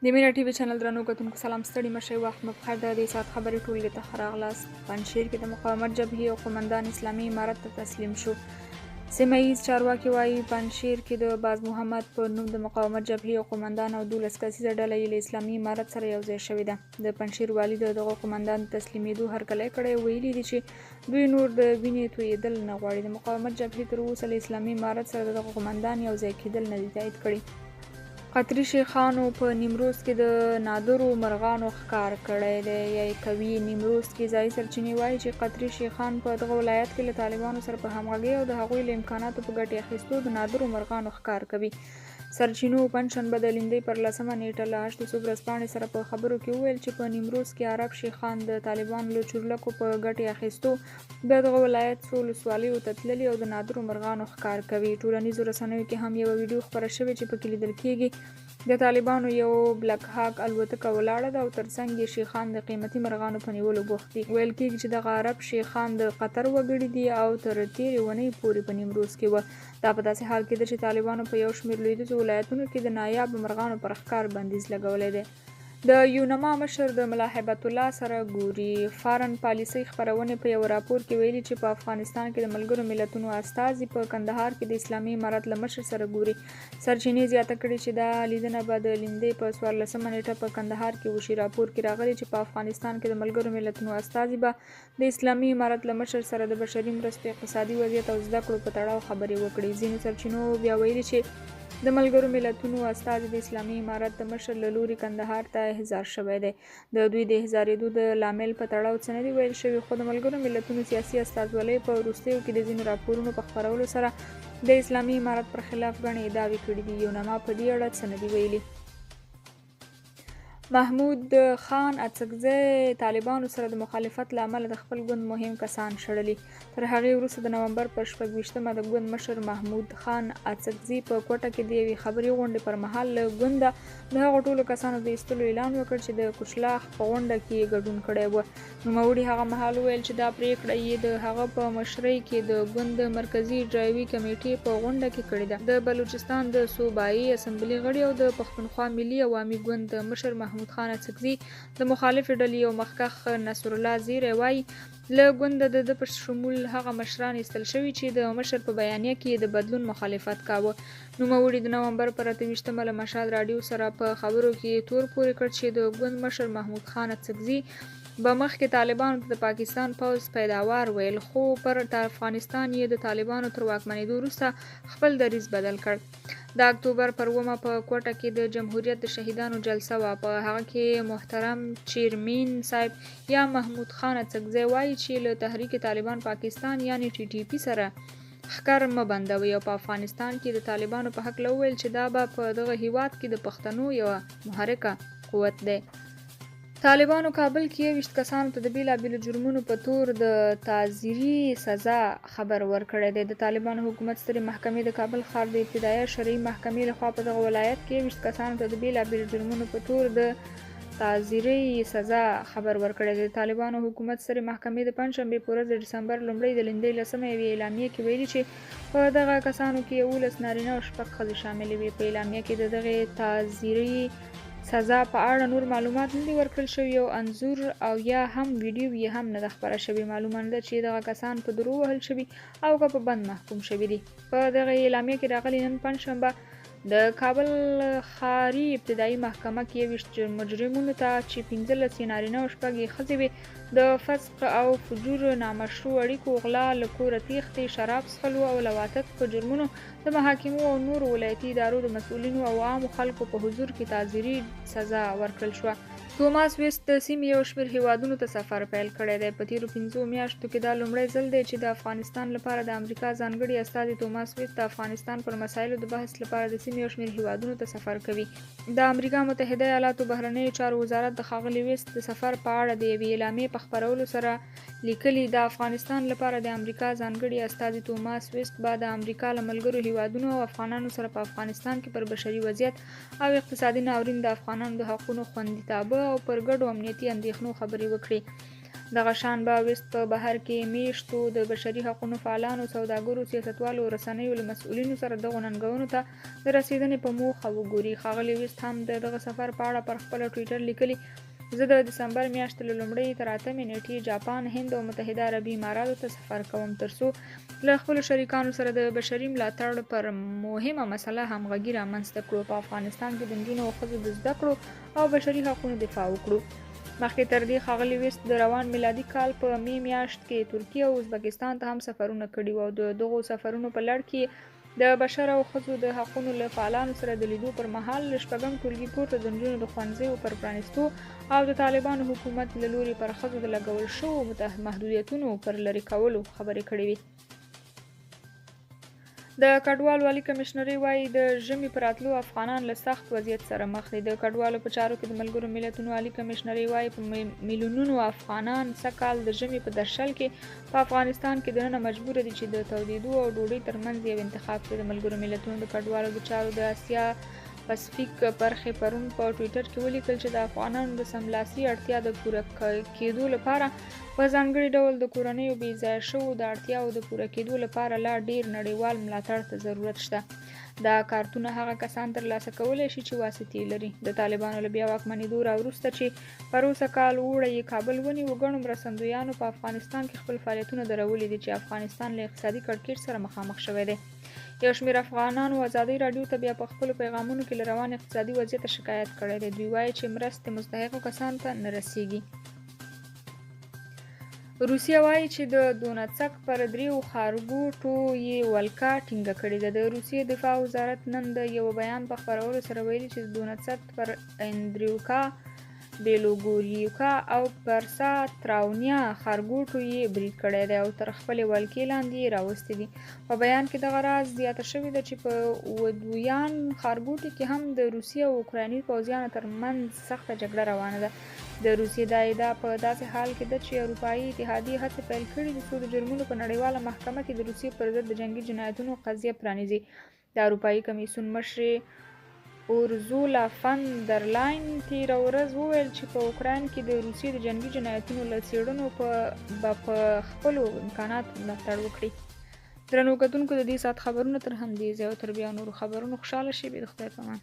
د مینا ټي وي چینل درنو کتونکو سلام ستړي مشئ وخت مو بخیر. د دې ساعت خبرې ټولګې ته ښه راغلاست. پنجشیر کې د مقاومت جبهې او قومندان اسلامي امارت ته تسلیم شو. سیمه ییز چارواکي وایي پنجشیر کې د باز محمد په نوم د مقاومت جبهې او قومندان او 12 کسیزه ډله یې له اسلامي امارت سره یوځای شوې ده. د پنجشیر والي د دغه قومندان د تسلیمېدو هرکلی کړی، ویلي دي چې دوی نور د وینې تویېدل نه غواړي. د مقاومت جبهې تر اوسه له اسلامي امارت سره د دغه قومندان یوځای کېدل نه دي تایید کړي. قطري شیخانو په نیمروز کې د نادرو مرغانو ښکار کړی دی یا یې کوي. نیمروز کې ځایي سرچینې وایي چې قطري شیخان په دغه ولایت کې له طالبانو سره په همغږۍ او د هغوی له امکاناتو په ګټې اخیستو د نادرو مرغانو ښکار کوي. سرچینو پنجشنبه د لیندۍ پر 10مه نیټه له 8 ورځپاڼې سره په خبرو کې وویل چې په نیمروز کې عرب شیخان د طالبانو له چورلکو په ګټې اخیستو د دغه ولایت څو ولسوالیو ته تللي او د نادرو مرغانو ښکار کوي. ټولنیزو رسنیو کې هم یوه ویډیو خپره شوې چې پکې لیدل کېږي د طالبانو یو بلک هاک الوتکه ولاړه ده او ترڅنګ یې شیخان د قیمتي مرغانو په نیولو بوخت دي. ویل کېږي چې دغه عرب شیخان د قطر وګړي دي او تر تېرې اونۍ پورې په نیمروز کې وه. دا په داسې حال کې ده چې طالبانو په یو شمېر لویدیځو ولایتونو کې د نایابو مرغانو پر ښکار بندیز لګولی دی. د یونما مشر د ملا هیبت الله سره ګوري. فارن پالیسۍ خپرونې په یو راپور کې ویلي چې په افغانستان کې د ملګرو ملتونو استازي په کندهار کې د اسلامي امارت له مشر سره ګوري. سرچینې زیاته کړې چې دا لیدنه به د لیندۍ په 14مه نیټه په کندهار کې وشي. راپور کې راغلي چې په افغانستان کې د ملګرو ملتونو استازي به د اسلامي امارت له مشر سره د بشري مرستو، اقتصادي وضعیت او زده کړو په تړاو خبرې وکړي. ځینو سرچینو بیا ویلي چې د ملګرو ملتونو استازي د اسلامي امارت د مشر له لوري کندهار ته احضار شوی دی. د دوی د احضارېدو د لامل په تړاو څه نه دي ویل شوي، خو د ملګرو ملتونو سیاسي استازولۍ په وروستیو کې د ځینو راپورونو په خپرولو سره د اسلامي امارت پر خلاف ګڼې ادعاوې کړي دي. یونما په دې اړه څه نه دي ویلي. محمود خان اڅکزی طالبانو سره د مخالفت له امله د خپل ګوند مهم کسان شړلي. تر هغې وروسته د نومبر پر 26مه د ګوند مشر محمود خان اڅکزي په کوټه کې د یوې خبري غونډې پر مهال له ګونده د هغو ټولو کسانو د ایستلو اعلان وکړ چې د کشلاخ په غونډه کې یې ګډون کړی و. نوموړي هغه مهال وویل چې دا پریکړه یې د هغه په مشرۍ کې د ګوند د مرکزي اجرایوي کمیټې په غونډه کې کړې ده. د بلوچستان د صوبایي اسمبلي غړي او د پښتونخوا ملي عوامي ګوند د مشر محمود خان اڅکزي د مخالفې ډلې یو مخکښ نصر الله زیری وایي له ګونده د په شمول هغه مشران ایستل شوي چې د مشر په بیانیه کې د بدلون مخالفت کاوه. نوموړي د نومبر پر 28مه له مشهد راډیو سره په خبرو کې تور پورې کړ چې د ګوند مشر محمود خان اڅکزي به مخکې طالبانو ته د پاکستان پوځ پیداوار ویل، خو پر افغانستان یې د طالبانو تر واکمنېدو وروسته خپل دریځ بدل کړ. د اکتوبر پر 9مه په کوټه کې د جمهوریت د شهیدانو جلسه وه. په هغه کې محترم چیرمین صاحب یا محمود خان اڅکزی وایي چې له تحریک طالبان پاکستان یعنی TTP سره ښکر مه بندوي او په افغانستان کې د طالبانو په هکله وویل چې دا به په دغه هیواد کې د پښتنو یوه محرکه قوت دی. طالبانو کابل کې 20 کسانو ته د بیلابیلو جرمونو په تور د تعزیري سزا خبر ورکړی دی. د طالبانو حکومت سترې محکمې د کابل ښار د ابتدایه شرعي محکمې لخوا په دغه ولایت کې 20 کسانو ته د بیلابیلو جرمونو په تور د تعزیري سزا خبر ورکړی دی. د طالبانو حکومت سترې محکمې د پنجشنبې په ورځ د ډسمبر لومړۍ د لیندۍ 10مه یوې اعلامیې کې ویلي چې په دغه کسانو کې 11 نارینه او 6 ښځې شاملې وې. په اعلامیه کې د دغې تعزیري سزا په اړه نور معلومات نه دي ورکړل شوي او انځور او یا هم ویډیو یې هم نه ده خپره شوې. معلومه نه ده چې دغه کسان په درو وهل شوي او که په بند محکوم شوي دي. په دغه اعلامیه کې راغلي نن پنجشنبه د کابل ښاري ابتدایي محکمه کې 20 مجرمونو ته چې 15 یې نارینه او 6 یې ښځې وې د فسق او فجور، نامشروع اړیکو، غلا، له کوره تیښتې، شراب څښلو او لواطف په جرمونو د محاکمو او نورو ولایتي ادارو د مسؤلینو او عامو خلکو په حضور کې تعزیري سزا ورکړل شوه. توماس ویست د سیمې یو شمېر هیوادونو ته سفر پیل کړی دی. په تیرو 5 میاشتو کې دا لومړی ځل دی چې د افغانستان لپاره د امریکا ځانګړي استازي توماس ویست د افغانستان پر مسایلو د بحث لپاره د سیمې یو شمېر هیوادونو ته سفر کوي. د امریکا متحده ایالاتو بهرنیو چارو وزارت د ښاغلي ویست د سفر په اړه د یوې اعلامیې په خپرولو سره لیکلي د افغانستان لپاره د امریکا ځانګړي استازي توماس ویست به د امریکا له ملګرو هیوادونو او افغانانو سره په افغانستان کې پر بشري وضعیت او اقتصادي ناورین، د افغانانو د حقونو خوندیتابه او پر ګډو امنیتي اندېښنو خبرې وکړي. دغه شان به وست په بهر کې میشتو د بشري حقوقو فعالانو، سوداګرو، سیاستوالو او رسنیو له مسؤلینو سره دغو ننګونو ته د رسیدنې په موخه وګوري. ښاغلي وست هم د دغه سفر په اړه پر خپل ټویټر لیکلي: زه د دسمبر میاشتې له لومړۍ تر 8مې نیټې جاپان، هند او متحده عربي اماراتو ته سفر کوم ترڅو له خپلو شریکانو سره د بشري ملاتړ پر مهمه مسله همغږي رامنځته کړو. په افغانستان کې د نجونو او ښځو د زده کړو او بشري حقوقو دفاع وکړو. مخکې تر دې ښاغلي وست د روان میلادي کال په می میاشت کې ترکیه او ازبکستان ته هم سفرونه کړي وو او د دغو سفرونو په لړ کې د بشر او ښځو د حقوقو له فعالانو سره د لیدو پر مهال له شپږم ټولګي پورته د نجونو د ښوونځیو پر پرانیستو او د طالبانو حکومت له لوري پر ښځو د لګول شوو محدودیتونو پر لرې کولو خبرې کړې وې. د کډوالو والي کمشنري وایي د ژمي پر راتلو افغانان له سخت وضعیت سره مخ دي. د کډوالو په چارو کې د ملګرو ملتونو والي کمشنري وایي په میلیونونو افغانان سږکال د ژمي په درشل کې په افغانستان کې دننه مجبور دي چې د تودېدو او ډوډۍ ترمنځ یو انتخاب کړي. د ملګرو ملتونو د کډوالو د چارو د اسیا پاسفیک برخې پرون په ټویټر کې ولیکل چې د افغانانو د سملاسي اړتیا د پوره کېدو لپاره په ځانګړي ډول د کورنیو بې ځایه شوو د اړتیاوو د پوره کېدو لپاره لا ډیر نړیوال ملاتړ ته ضرورت شته. دا کارتونه هغه کسان ترلاسه کولی شي چې واسطې لري. د طالبانو له بیا واکمنېدو راوروسته چې پر اوسه کال اوړی یې کابل ونیو، ګڼو مرستندویانو په افغانستان کې خپل فعالیتونه درولي دي چې افغانستان له اقتصادي کړکېچ سره مخامخ شوی دی. یو شمېر افغانانو ازادي راډیو ته بیا په خپلو پیغامونو کې له روان اقتصادي وضعیت شکایت کړی دی. دوی وایي چې مرستې مستحقو کسانو ته نه رسیږي. روسیه وایي چې د دونڅک پر 3 ښارګوټو یې ولکه ټینګه کړې ده. د روسیې دفاع وزارت نن د یو بیان په خپرولو سره ویلي چې د دونڅک پر اندریوکا، بیلوګوریوکا او پرسا تراونیا ښارګوټو یې برید کړی دی او تر خپلې ولکې لاندې یې راوستي دي. په بیان کې دغه راز زیاته شوې ده چې په ودویان ښارګوټي کې هم د روسیې او اوکرایني پوځیانو ترمنځ سخته جګړه روانه ده. د روسیې دا ادعا په داسې حال کې ده چې اروپایي اتحادیې هڅې پیل کړي دي څو د جرمونو په نړیواله محکمه کې د روسیې پر ضد د جنګي جنایتونو قضیه پرانیزي. د اروپایي کمیسیون مشرې اورزولا فن در لاین تېره ورځ وویل چې په اوکراین کې د روسیې د جنګي جنایتونو له څېړنو به په خپلو امکاناتو ملاتړ وکړي. درنو کتونکو، د دې ساعت خبرونه تر همدې ځایه او تر بیا نورو خبرونو خوشحاله شئ. د خدای په امان.